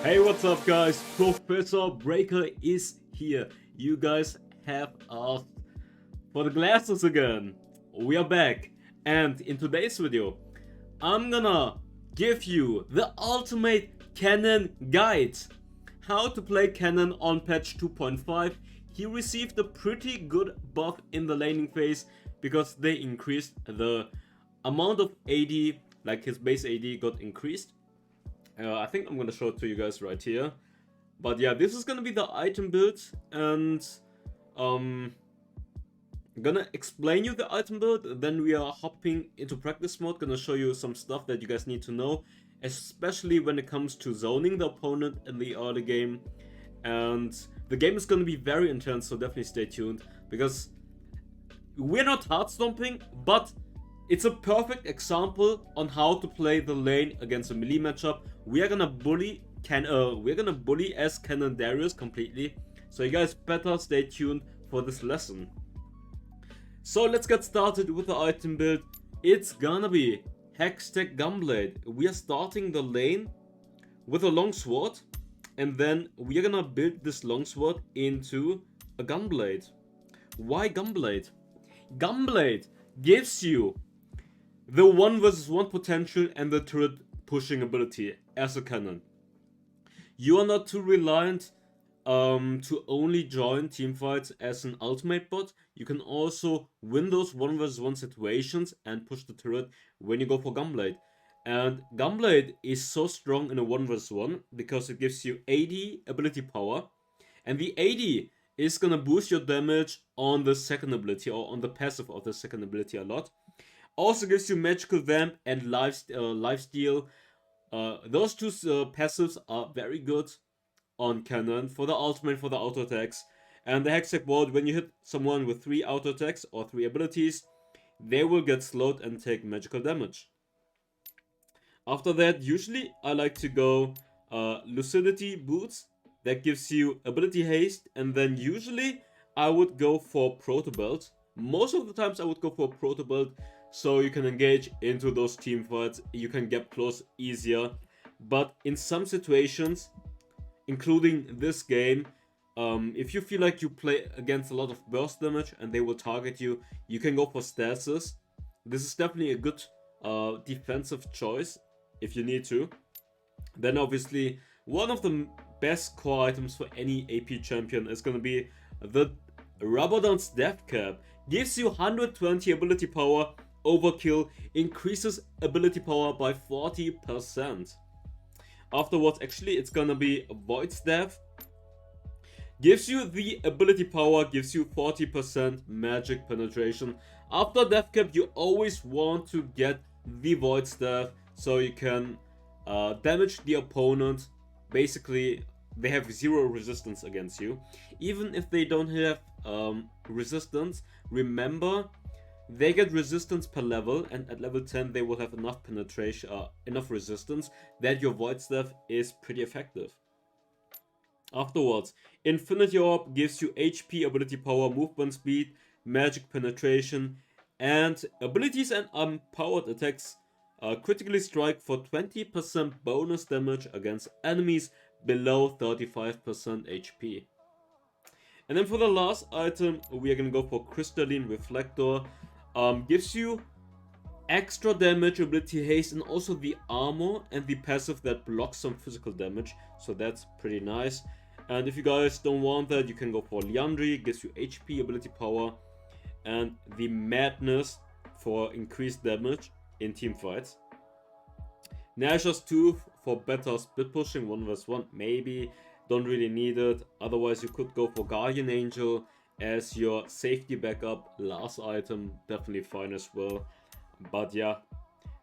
Hey, what's up guys? Professor Breaker is here. You guys have asked for the glasses again. We are back, and in today's video I'm gonna give you the ultimate Kennen guide. How to play Kennen on patch 2.5. He received a pretty good buff in the laning phase because they increased the amount of AD, like his base AD got increased. I think I'm gonna show it to you guys right here. But yeah, this is gonna be the item build, and I'm gonna explain you the item build. Then we are hopping into practice mode, gonna show you some stuff that you guys need to know, especially when it comes to zoning the opponent in the early game. And the game is gonna be very intense, so definitely stay tuned, because we're not hard stomping, but it's a perfect example on how to play the lane against a melee matchup. We are gonna bully as Kennen Darius completely. So you guys better stay tuned for this lesson. So let's get started with the item build. It's gonna be Hextech Gunblade. We are starting the lane with a longsword, and then we are gonna build this longsword into a Gunblade. Why Gunblade? Gunblade gives you the 1 vs 1 potential and the turret pushing ability as a cannon. You are not too reliant to only join teamfights as an ultimate bot. You can also win those 1 vs 1 situations and push the turret when you go for Gunblade. And Gunblade is so strong in a 1 vs 1 because it gives you AD ability power, and the AD is gonna boost your damage on the second ability or on the passive of the second ability a lot. Also gives you magical vamp and lifesteal. Those two passives are very good on Kennen for the ultimate, for the auto attacks. And the Hextech ward, when you hit someone with 3 auto attacks or 3 abilities, they will get slowed and take magical damage. After that, usually I like to go lucidity boots. That gives you ability haste, and then usually I would go for proto belt. Most of the times I would go for proto belt, so you can engage into those team fights, you can get close easier. But in some situations, including this game, if you feel like you play against a lot of burst damage and they will target you, you can go for stasis. This is definitely a good defensive choice if you need to. Then obviously, one of the best core items for any AP champion is going to be the Rabadon's Death Cap. Gives you 120 ability power, overkill, increases ability power by 40%. Afterwards, actually, it's gonna be Void Staff. Gives you the ability power, gives you 40% magic penetration. After Death Cap, you always want to get the Void Staff so you can damage the opponent. Basically, they have 0 resistance against you. Even if they don't have resistance, remember, they get resistance per level, and at level 10 they will have enough penetration, enough resistance that your Void Staff is pretty effective. Afterwards, Infinity Orb gives you HP, ability power, movement speed, magic penetration, and abilities and unpowered attacks critically strike for 20% bonus damage against enemies below 35% HP. And then for the last item, we are gonna go for Crystalline Reflector. Gives you extra damage, ability haste, and also the armor and the passive that blocks some physical damage. So that's pretty nice. And if you guys don't want that, you can go for Liandry. Gives you HP, ability power, and the Madness for increased damage in team fights. Nashor's Tooth for better split pushing 1 vs 1, maybe. Don't really need it. Otherwise, you could go for Guardian Angel as your safety backup. Last item, definitely fine as well. But yeah,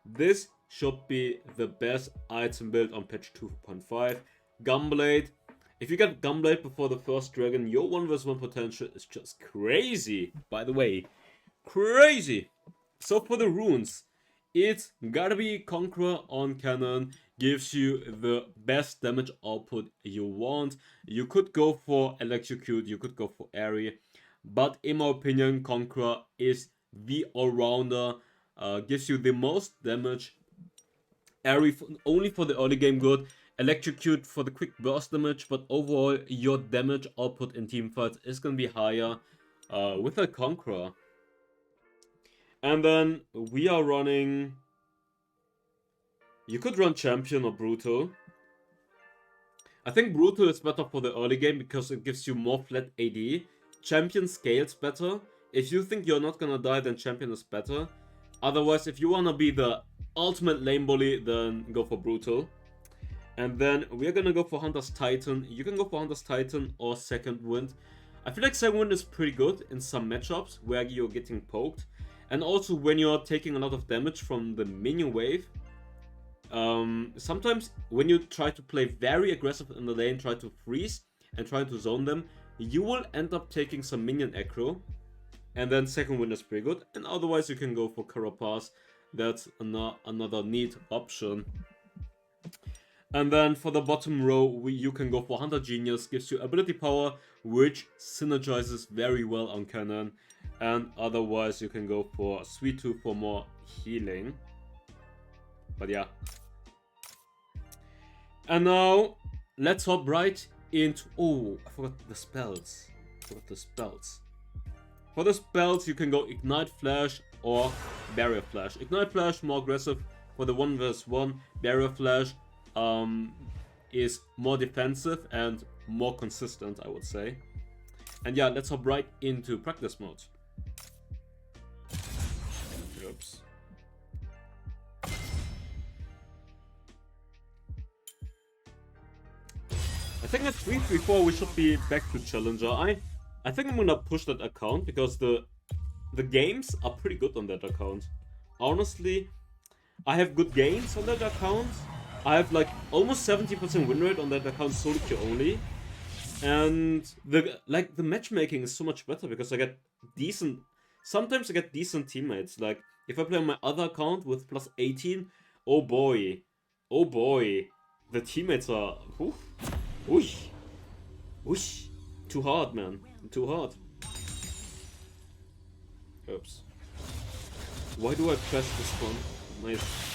this should be the best item build on patch 2.5. Gunblade. If you get Gunblade before the first dragon, your 1 vs 1 potential is just crazy. By the way, crazy. So for the runes, it's gotta be Conqueror on Kennen. Gives you the best damage output you want. You could go for Electrocute, you could go for Airy, but in my opinion, Conqueror is the all-rounder. Gives you the most damage. Airy only for the early game good, electrocute for the quick burst damage, but overall your damage output in teamfights is gonna be higher with a Conqueror. And then we are running... You could run Champion or Brutal. I think Brutal is better for the early game because it gives you more flat AD. Champion scales better. If you think you're not gonna die, then Champion is better. Otherwise, if you wanna be the ultimate lane bully, then go for Brutal. And then we're gonna go for Hunter's Titan. You can go for Hunter's Titan or Second Wind. I feel like Second Wind is pretty good in some matchups where you're getting poked. And also when you're taking a lot of damage from the minion wave. Sometimes when you try to play very aggressive in the lane, try to freeze and try to zone them, you will end up taking some minion aggro. And then Second Wind is pretty good. And otherwise you can go for Carapace. That's another neat option. And then for the bottom row, you can go for Hunter Genius, gives you ability power, which synergizes very well on Kennen. And otherwise you can go for Sweet Tooth for more healing. But yeah. And now, let's hop right into... Oh, I forgot the spells. For the spells, you can go Ignite Flash or Barrier Flash. Ignite Flash, more aggressive for the 1vs1. Barrier Flash is more defensive and more consistent, I would say. And yeah, let's hop right into practice mode. Oops. I think at 3-3-4 we should be back to Challenger. I think I'm gonna push that account because the games are pretty good on that account. Honestly, I have good gains on that account. I have like almost 70% win rate on that account solo queue only. And the matchmaking is so much better because I get decent... Sometimes I get decent teammates. Like, if I play on my other account with plus 18, oh boy. The teammates are... Whoosh. Too hard, man. Too hard. Oops. Why do I press this one? Nice.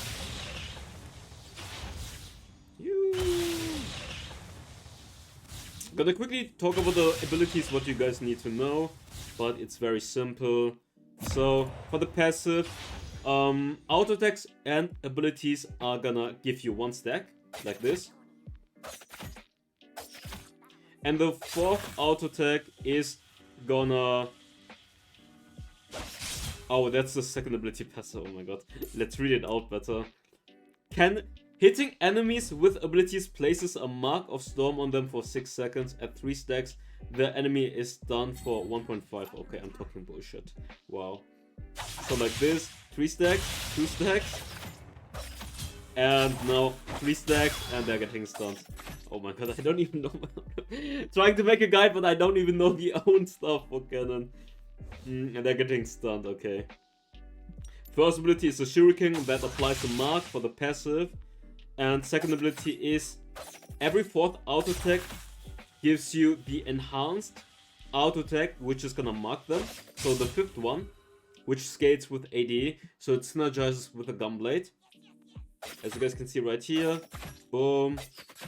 Gonna quickly talk about the abilities, what you guys need to know, but it's very simple. So, for the passive, auto attacks and abilities are gonna give you one stack, like this. And the fourth auto attack is gonna... Oh, that's the second ability passive, oh my god. Let's read it out better. Hitting enemies with abilities places a mark of storm on them for 6 seconds at 3 stacks. The enemy is stunned for 1.5. Okay, I'm talking bullshit. Wow. So like this, 3 stacks, 2 stacks. And now 3 stacks and they're getting stunned. Oh my god, I don't even know. Trying to make a guide, but I don't even know the own stuff for Kennen. And they're getting stunned, okay. First ability is the Shuriken that applies a mark for the passive. And second ability is every fourth auto attack gives you the enhanced auto attack, which is gonna mark them. So the fifth one, which scales with AD, so it synergizes with the Gunblade. As you guys can see right here, boom,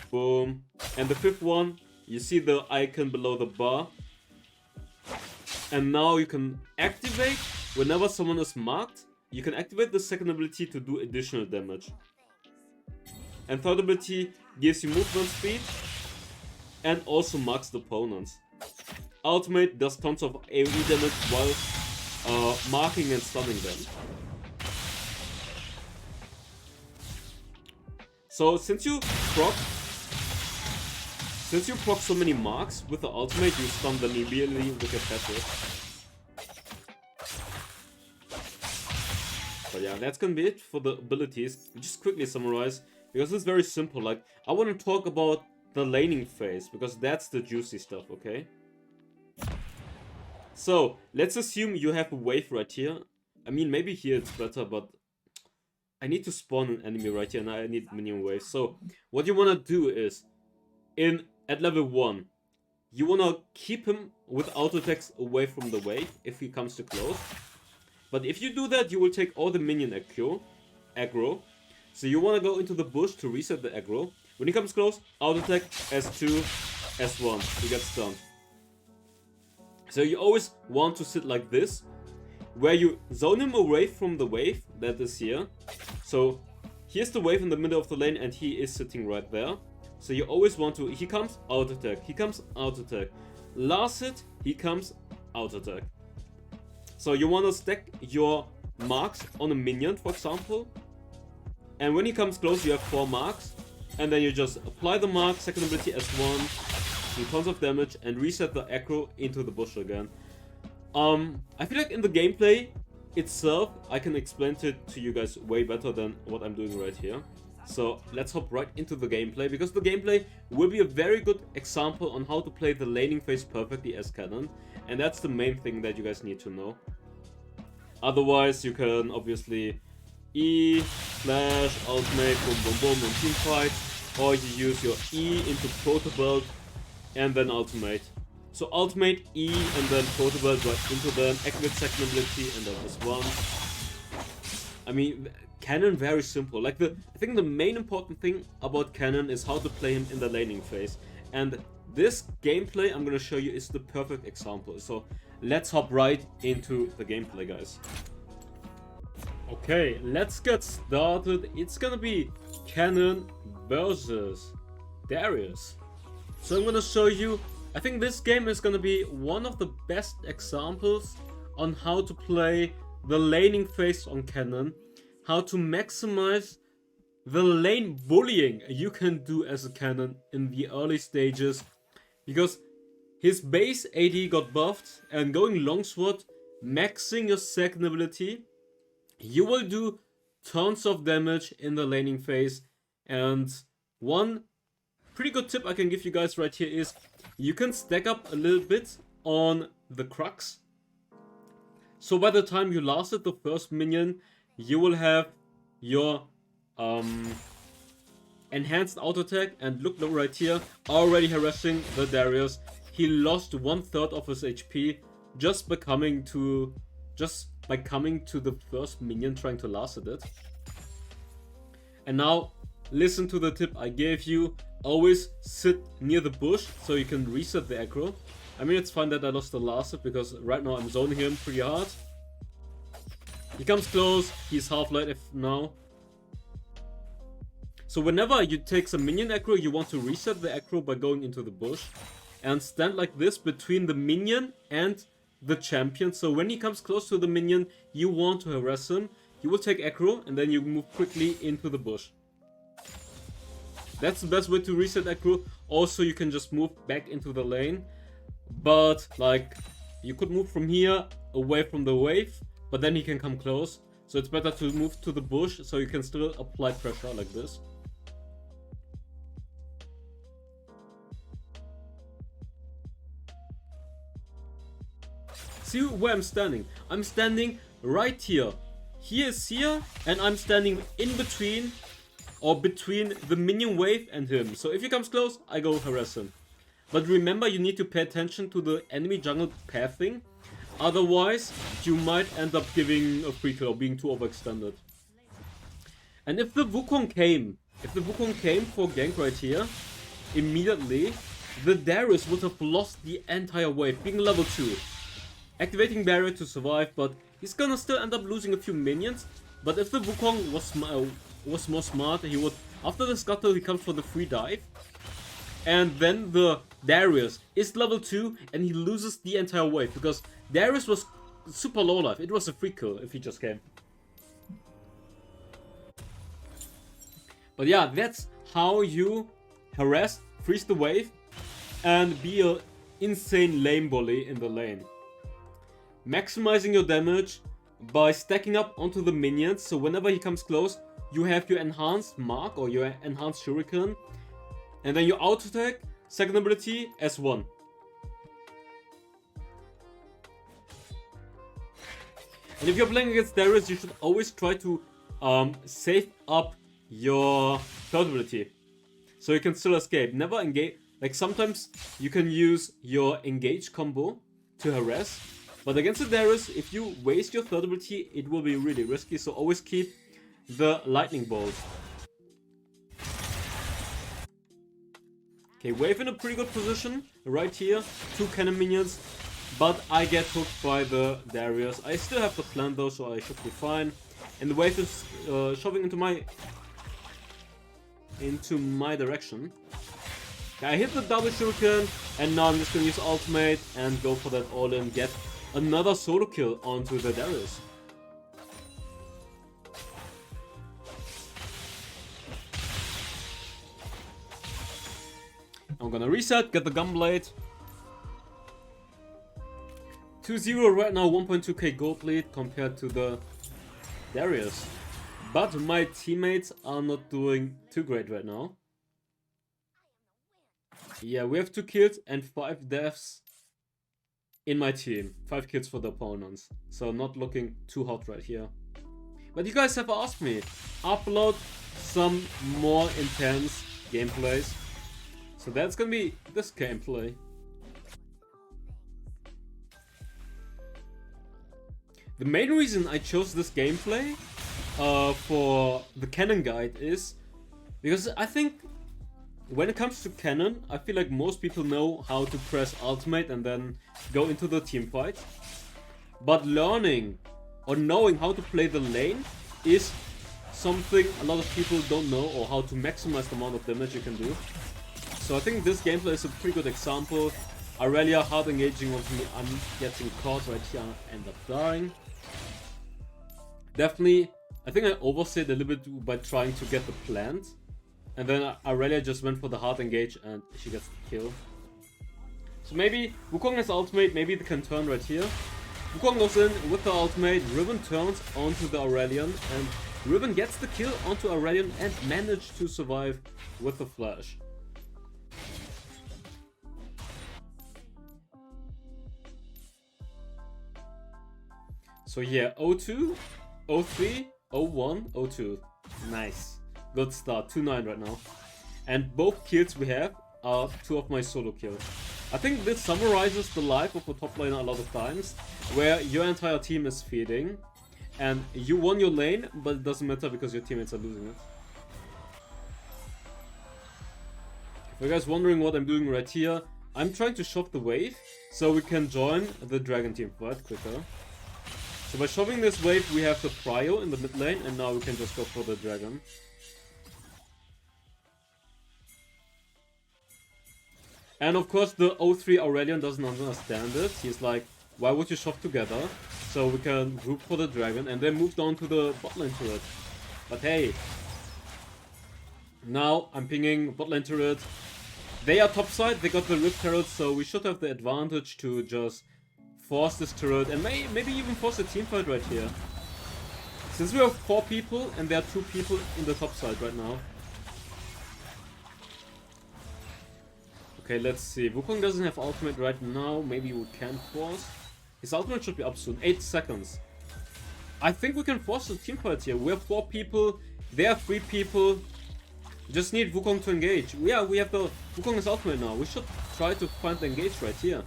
boom. And the fifth one, you see the icon below the bar. And now you can activate, whenever someone is marked, you can activate the second ability to do additional damage. And third ability gives you movement speed and also marks the opponents. Ultimate does tons of AoE damage while marking and stunning them. So since you proc so many marks with the ultimate, you stun them immediately with your passive. But yeah, that's gonna be it for the abilities. Just quickly summarize, because it's very simple. Like, I want to talk about the laning phase, because that's the juicy stuff, okay? So, let's assume you have a wave right here. I mean, maybe here it's better, but I need to spawn an enemy right here, and I need minion waves. So, what you want to do is, at level 1, you want to keep him with auto attacks away from the wave if he comes too close. But if you do that, you will take all the minion aggro. So you want to go into the bush to reset the aggro. When he comes close, auto attack, S2, S1. He gets stunned. So you always want to sit like this, where you zone him away from the wave that is here. So here's the wave in the middle of the lane and he is sitting right there. So you always want to, he comes, auto attack, he comes, auto attack. Last hit, he comes, auto attack. So you want to stack your marks on a minion, for example. And when he comes close, you have 4 marks. And then you just apply the mark, second ability S1, do tons of damage, and reset the aggro into the bush again. I feel like in the gameplay itself, I can explain it to you guys way better than what I'm doing right here. So let's hop right into the gameplay, because the gameplay will be a very good example on how to play the laning phase perfectly as Kennen. And that's the main thing that you guys need to know. Otherwise, you can obviously E, flash, ultimate, boom boom boom, and team fight. Or you use your E into protobelt and then ultimate. So ultimate, E, and then protobelt right into them, activate second ability, and then this one. I mean, Kennen very simple. Like I think the main important thing about Kennen is how to play him in the laning phase. And this gameplay I'm gonna show you is the perfect example. So let's hop right into the gameplay, guys. Okay, let's get started. It's gonna be Kennen versus Darius. So I'm gonna show you, I think this game is gonna be one of the best examples on how to play the laning phase on Kennen, how to maximize the lane bullying you can do as a Kennen in the early stages, because his base AD got buffed, and going longsword, maxing your second ability, you will do tons of damage in the laning phase. And one pretty good tip I can give you guys right here is you can stack up a little bit on the crux. So by the time you lasted the first minion, you will have your enhanced auto attack, and look right here, already harassing the Darius. He lost 1/3 of his HP just by coming to the first minion trying to last it. And now listen to the tip I gave you. Always sit near the bush so you can reset the aggro. I mean, it's fine that I lost the last hit because right now I'm zoning him pretty hard. He comes close, he's half life now. So whenever you take some minion aggro, you want to reset the aggro by going into the bush and stand like this between the minion and the champion. So when he comes close to the minion, you want to harass him. You will take aggro and then you move quickly into the bush. That's the best way to reset aggro. Also, you can just move back into the lane. But like, you could move from here away from the wave, but then he can come close. So it's better to move to the bush so you can still apply pressure like this. See where I'm standing? I'm standing right here. He is here, and I'm standing in between, or between the minion wave and him. So if he comes close, I go harass him. But remember, you need to pay attention to the enemy jungle pathing. Otherwise, you might end up giving a free kill or being too overextended. And if the Wukong came for gank right here, immediately, the Darius would have lost the entire wave, being level 2. Activating barrier to survive, but he's gonna still end up losing a few minions. But if the Wukong was more smart, he would, after the scuttle, he comes for the free dive. And then the Darius is level 2 and he loses the entire wave because Darius was super low life. It was a free kill if he just came. But yeah, that's how you harass, freeze the wave, and be an insane lane bully in the lane. Maximizing your damage by stacking up onto the minions, so whenever he comes close, you have your enhanced mark or your enhanced shuriken, and then your auto attack, second ability, S1. And if you're playing against Darius, you should always try to save up your third ability, so you can still escape. Never engage. Like sometimes you can use your engage combo to harass, but against the Darius, if you waste your third ability, it will be really risky. So always keep the lightning bolt. Okay, wave in a pretty good position right here. 2 cannon minions, but I get hooked by the Darius. I still have the plant though, so I should be fine. And the wave is shoving into my direction. I hit the double shuriken, and now I'm just gonna use ultimate and go for that all-in, get another solo kill onto the Darius. I'm gonna reset, get the Gunblade. 2-0 right now, 1.2k gold lead compared to the Darius. But my teammates are not doing too great right now. Yeah, we have 2 kills and 5 deaths in my team. 5 kills for the opponents. So not looking too hot right here. But you guys have asked me, upload some more intense gameplays. So that's gonna be this gameplay. The main reason I chose this gameplay for the Kennen guide is because I think when it comes to Kennen, I feel like most people know how to press ultimate and then go into the team fight. But learning or knowing how to play the lane is something a lot of people don't know, or how to maximize the amount of damage you can do. So I think this gameplay is a pretty good example. Aurelia hard engaging onto me, I'm getting caught right here, I end up dying. Definitely, I think I overstayed a little bit by trying to get the plant. And then Aurelia just went for the hard engage and she gets the kill. So maybe Wukong has ultimate, maybe they can turn right here. Wukong goes in with the ultimate, Riven turns onto the Aurelion, and Riven gets the kill onto Aurelion and managed to survive with the flash. So yeah, 0-2, 0-3, 0-1, 0-2. Nice. Good start, 2-9 right now. And both kills we have are 2 of my solo kills. I think this summarizes the life of a top laner a lot of times, where your entire team is feeding, and you won your lane, but it doesn't matter because your teammates are losing it. If you guys wondering what I'm doing right here, I'm trying to shove the wave, so we can join the dragon team fight quicker. So by shoving this wave, we have the prio in the mid lane, and now we can just go for the dragon. And of course the 0-3 Aurelion doesn't understand it. He's like, why would you shove together? So we can group for the dragon and then move down to the bot lane turret. But hey, now I'm pinging bot lane turret. They are topside, they got the rip turret, so we should have the advantage to just force this turret and maybe even force a team fight right here. Since we have 4 people and there are 2 people in the top side right now. Okay, let's see. Wukong doesn't have ultimate right now. Maybe we can force. His ultimate should be up soon. 8 seconds. I think we can force a team fight here. We have 4 people. There are 3 people. Just need Wukong to engage. Yeah, we have the Wukong is ultimate now. We should try to find the engage right here.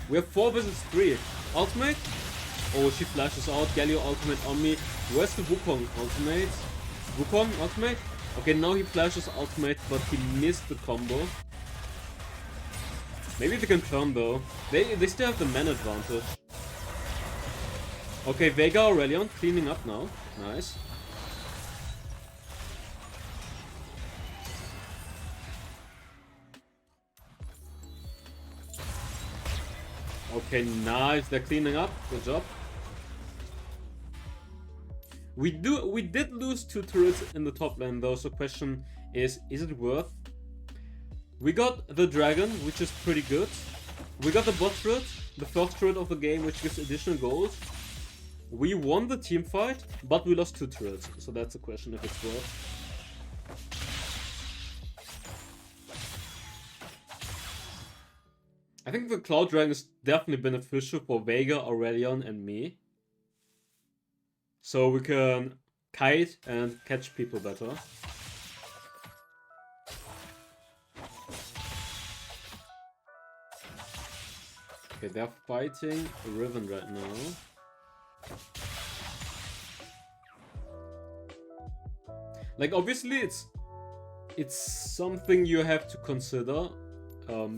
We have 4 versus 3. Ultimate? Oh, she flashes out. Galio ultimate on me. Where's the Wukong ultimate? Wukong ultimate? Okay, now he flashes ultimate, but he missed the combo. Maybe they can turn though. They still have the mana advantage. Okay, Vega Aurelion cleaning up now. Nice. Okay, nice. They're cleaning up. Good job. We did lose 2 turrets in the top lane though, so question is it worth? We got the dragon, which is pretty good. We got the bot turret, the first turret of the game, which gives additional gold. We won the team fight, but we lost 2 turrets, so that's the question if it's worth. I think the Cloud Dragon is definitely beneficial for Vega, Aurelion, and me. So we can kite and catch people better. Okay, they're fighting Riven right now. Like, obviously it's it's something you have to consider,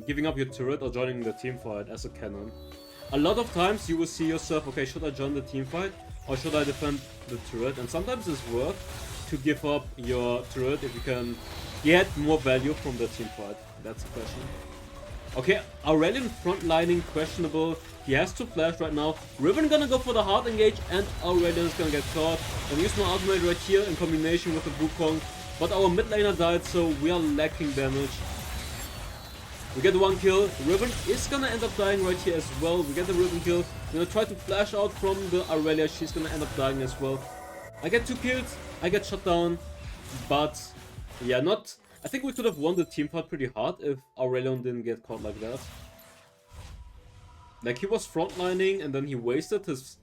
giving up your turret or joining the team fight as a Kennen. A lot of times you will see yourself, okay, should I join the team fight or should I defend the turret? And sometimes it's worth to give up your turret if you can get more value from the team fight. That's the question. Okay, Aurelion frontlining questionable. He has to flash right now. Riven gonna go for the hard engage and Aurelion is gonna get caught. I'm use my ultimate right here in combination with the Wukong. But our mid laner died, so we are lacking damage. We get one kill. Riven is gonna end up dying right here as well. We get the Riven kill. I'm gonna try to flash out from the Aurelia. She's gonna end up dying as well. I get 2 kills. I get shut down. But yeah, not... I think we could have won the team fight pretty hard if Aurelion didn't get caught like that. Like, he was frontlining and then he wasted his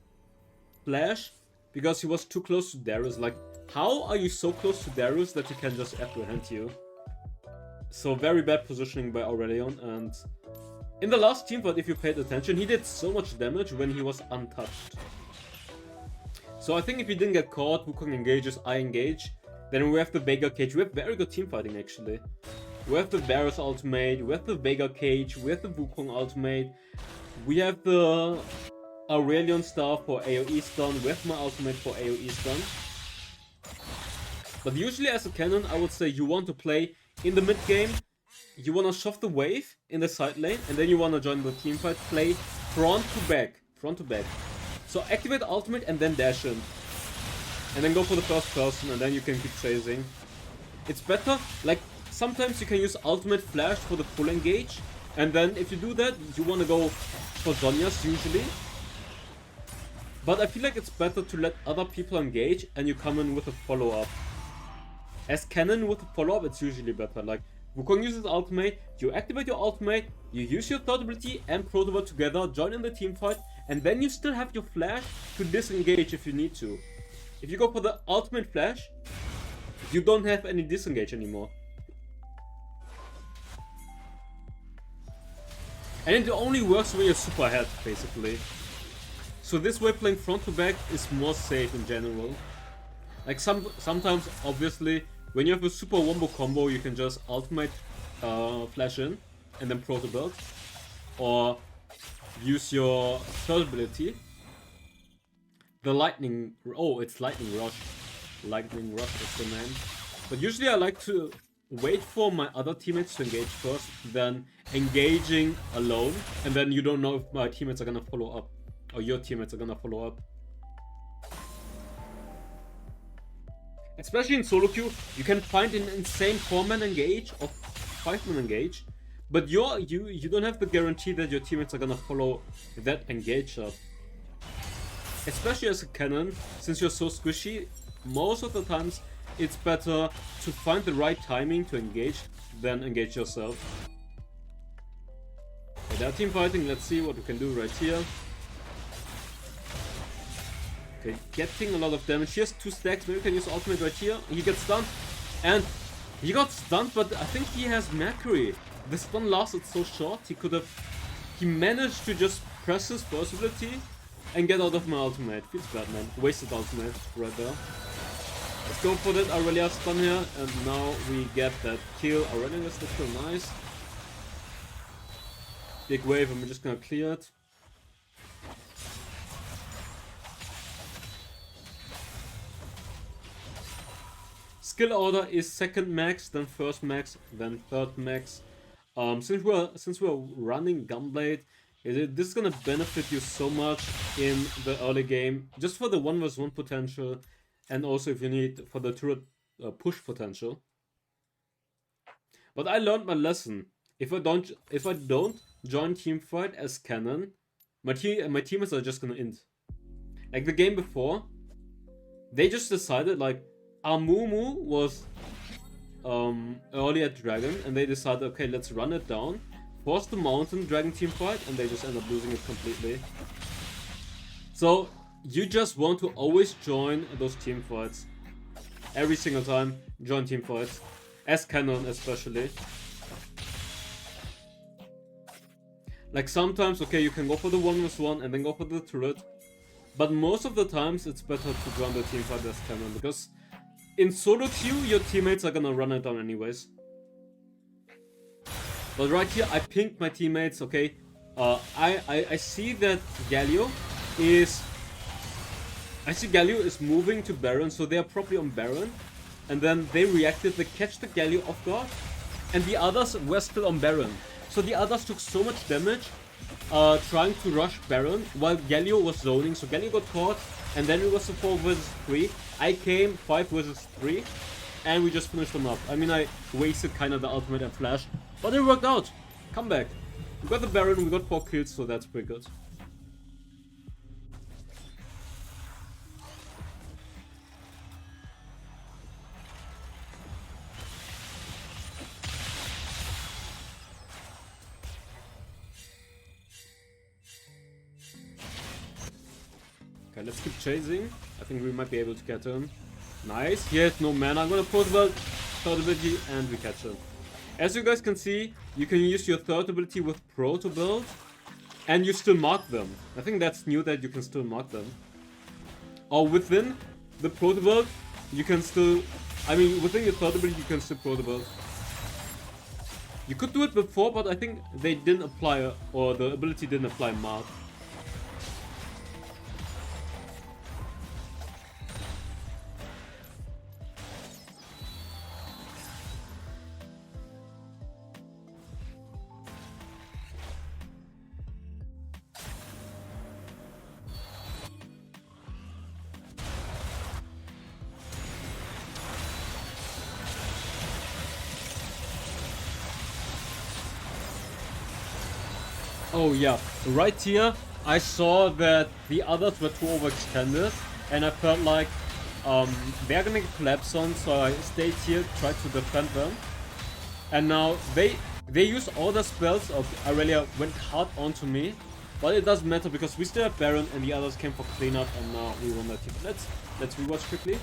flash because he was too close to Darius. Like, how are you so close to Darius that he can just apprehend you? So very bad positioning by Aurelion. And in the last team fight, if you paid attention, he did so much damage when he was untouched. So I think if he didn't get caught, Wukong engages, I engage. Then we have the Veigar Cage. We have very good team fighting actually. We have the Varus ultimate, we have the Veigar Cage, we have the Wukong ultimate. We have the Aurelion Star for AoE stun, we have my ultimate for AoE stun. But usually as a Kennen, I would say you want to play in the mid game. You want to shove the wave in the side lane and then you want to join the team fight. Play front to back. So activate ultimate and then dash in. And then go for the first person and then you can keep chasing. It's better, like sometimes you can use ultimate flash for the full engage. And then if you do that, you want to go for Zhonya's usually. But I feel like it's better to let other people engage and you come in with a follow-up. As Kennen with a follow-up, it's usually better. Like, Wukong uses ultimate, you activate your ultimate, you use your third ability and Protobot together, join in the team fight, and then you still have your flash to disengage if you need to. If you go for the ultimate flash, you don't have any disengage anymore. And it only works when you're super ahead, basically. So this way playing front to back is more safe in general. Like sometimes, obviously, when you have a super wombo combo, you can just ultimate flash in and then proto build. Or use your third ability. The lightning... Oh, it's lightning rush. Lightning rush is the name. But usually I like to wait for my other teammates to engage first, then engaging alone. And then you don't know if my teammates are gonna follow up. Or your teammates are gonna follow up. Especially in solo queue, you can find an insane 4-man engage or 5-man engage. But you don't have the guarantee that your teammates are gonna follow that engage up. Especially as a Kennen, since you're so squishy, most of the times it's better to find the right timing to engage than engage yourself. Okay, they're team fighting, let's see what we can do right here. Okay, getting a lot of damage. He has 2 stacks, maybe we can use ultimate right here. He gets stunned, and he got stunned, but I think he has Mercury. The stun lasted so short, he managed to just press his first ability and get out of my ultimate. Feels bad, man. Wasted ultimate right there. Let's go for that Aurelia stun here, and now we get that kill. Aurelia gets the kill, nice. Big wave, and we're just gonna clear it. Skill order is second max, then first max, then third max. Since we're running Gunblade, this is gonna benefit you so much in the early game, just for the 1v1 potential, and also if you need for the turret push potential. But I learned my lesson. If I don't join teamfight as Kennen, my teammates are just gonna int. Like the game before, they just decided like Amumu was early at Dragon, and they decided, okay, let's run it down, force the mountain Dragon team fight, and they just end up losing it completely. So you just want to always join those team fights. Every single time, join team fights. As Kennen especially. Like sometimes, okay, you can go for the 1v1 and then go for the turret. But most of the times it's better to join the team fight as Kennen, because in solo queue, your teammates are gonna run it down anyways. But right here, I pinged my teammates, okay? I see that Galio is... I see Galio is moving to Baron, so they are probably on Baron. And then they reacted, they catch the Galio off guard. And the others were still on Baron. So the others took so much damage trying to rush Baron while Galio was zoning. So Galio got caught, and then it was a 4 versus 3. I came 5 versus 3, and we just finished them up. I mean, I wasted kind of the ultimate and flash, but it worked out. Come back. We got the Baron, we got 4 kills, so that's pretty good. Okay, let's keep chasing. I think we might be able to get him. Nice. He has no mana. I'm gonna third ability, and we catch him. As you guys can see, you can use your third ability with proto build, and you still mark them. I think that's new that you can still mark them. Or within the proto build, you can still... I mean, within your third ability, you can still proto build. You could do it before, but I think they didn't apply, or the ability didn't apply mark. Oh yeah, right here I saw that the others were too overextended, and I felt like they're gonna get collapsed on, so I stayed here, tried to defend them. And now they use all the spells of Aurelia went hard onto me, but it doesn't matter because we still have Baron and the others came for cleanup, and now we won that team. Let's rewatch quickly.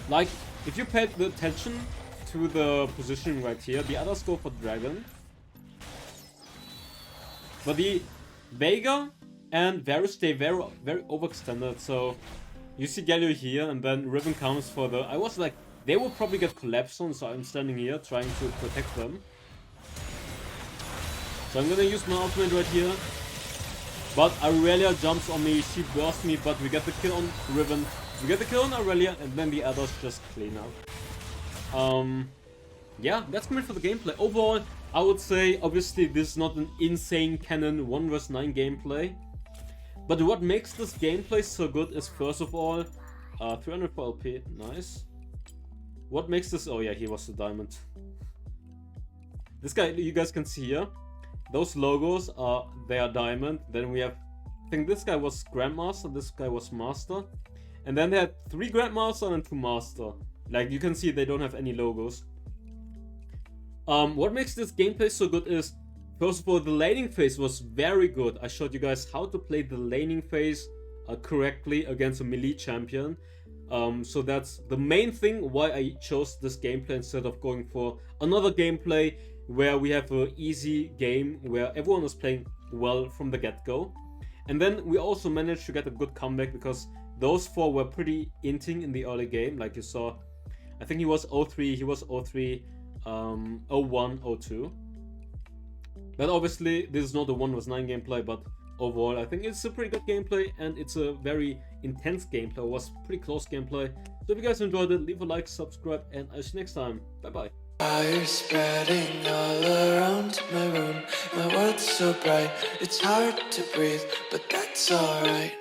Like, if you paid the attention to the position right here, the others go for Dragon. But the Veigar and Varus stay very overextended, so you see Galio here, and then Riven comes for the... I was like, they will probably get collapsed on, so I'm standing here trying to protect them. So I'm gonna use my ultimate right here. But Aurelia jumps on me, she bursts me, but we get the kill on Riven. We get the kill on Aurelia, and then the others just clean up. Yeah, that's good for the gameplay. Overall, I would say, obviously, this is not an insane Kennen 1 vs 9 gameplay. But what makes this gameplay so good is, first of all, 304 LP, nice. What makes this... Oh yeah, he was the diamond. This guy, you guys can see here, those logos are, they are diamond. Then we have, I think this guy was Grandmaster, this guy was Master. And then they had 3 Grandmaster and 2 Master. Like, you can see they don't have any logos. What makes this gameplay so good is, first of all, the laning phase was very good. I showed you guys how to play the laning phase correctly against a melee champion. So that's the main thing why I chose this gameplay instead of going for another gameplay where we have an easy game where everyone is playing well from the get-go. And then we also managed to get a good comeback because those 4 were pretty inting in the early game. Like you saw, I think he was 0-3, he was 0-3. 01, 02. But obviously this is not a 1 vs 9 gameplay, but overall I think it's a pretty good gameplay and it's a very intense gameplay. It was pretty close gameplay. So if you guys enjoyed it, leave a like, subscribe, and I'll see you next time. Bye bye. Fire spreading all around my room. My world's so bright, it's hard to breathe, but that's alright.